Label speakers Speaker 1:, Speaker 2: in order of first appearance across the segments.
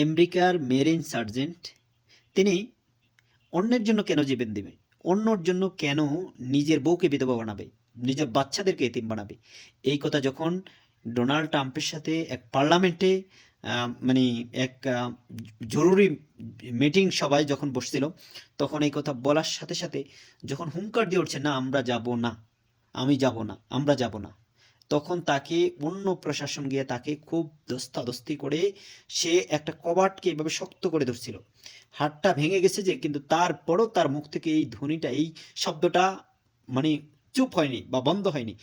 Speaker 1: আমেরিকার marine sergeant তিনি অন্যের জন্য কেন জীবন দিবে? অন্যর জন্য কেন নিজের বউকে বিধবা বানাবে? নিজের বাচ্চাদেরকে এতিম বানাবে? এই কথা যখন ডোনাল্ড ট্রাম্পের সাথে এক পার্লামেন্টে মানে এক জরুরি মিটিং সভায় যখন বসছিল, তখন এই কথা বলার সাথে সাথে যখন হুঙ্কার দিয়ে উঠছে, না আমরা যাব না, আমি যাব না, আমরা যাব না, তখন তাকে অন্য প্রশাসন গিয়ে তাকে খুব ধস্তাধস্তি করে সে একটা কবাটকে এভাবে শক্ত করে ধরছিল। হাতটা ভেঙে গেছে যে, কিন্তু তারপরও তার মুখ থেকে এই ধ্বনিটা, এই শব্দটা মানে চুপ হয়নি বা বন্ধ হয়নি,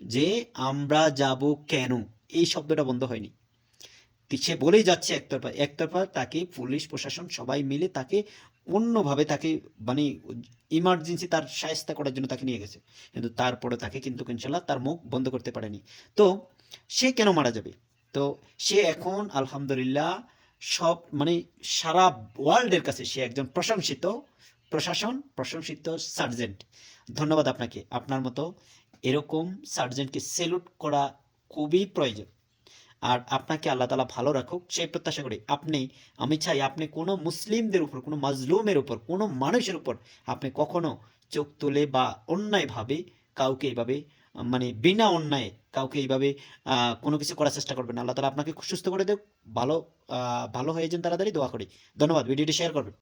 Speaker 1: যে আমরা যাব কেন, এই শব্দটা বন্ধ হয়নি। সে বলেই যাচ্ছে একতরফা একতরফা, তাকে পুলিশ প্রশাসন সবাই মিলে তাকে অন্যভাবে তাকে মানে ইমার্জেন্সি তার শায়েস্তা করার জন্য তাকে নিয়ে গেছে, কিন্তু তারপরে তাকে কিন্তু ইনশাল্লাহ তার মুখ বন্ধ করতে পারেনি। তো সে কেন মারা যাবে? তো সে এখন আলহামদুলিল্লাহ সব মানে সারা ওয়ার্ল্ডের কাছে সে একজন প্রশংসিত প্রশংসিত সার্জেন্ট। ধন্যবাদ আপনাকে, আপনার মতো এরকম সার্জেন্টকে সেলুট করা খুবই প্রয়োজন। আর আপনাকে আল্লাহ তালা ভালো রাখুক সেই প্রত্যাশা করি। আমি চাই আপনি কোনো মুসলিমদের উপর, কোনো মাজলুমের উপর, কোনো মানুষের উপর আপনি কখনো চোখ তুলে বা অন্যায়ভাবে কাউকে এইভাবে মানে বিনা অন্যায়ে কাউকে এইভাবে কোনো কিছু করার চেষ্টা করবেন না। আল্লাহ তালা আপনাকে সুস্থ করে দেখ, ভালো ভালো হয়ে যান তাড়াতাড়ি, দোয়া করি। ধন্যবাদ, ভিডিওটি শেয়ার করবেন।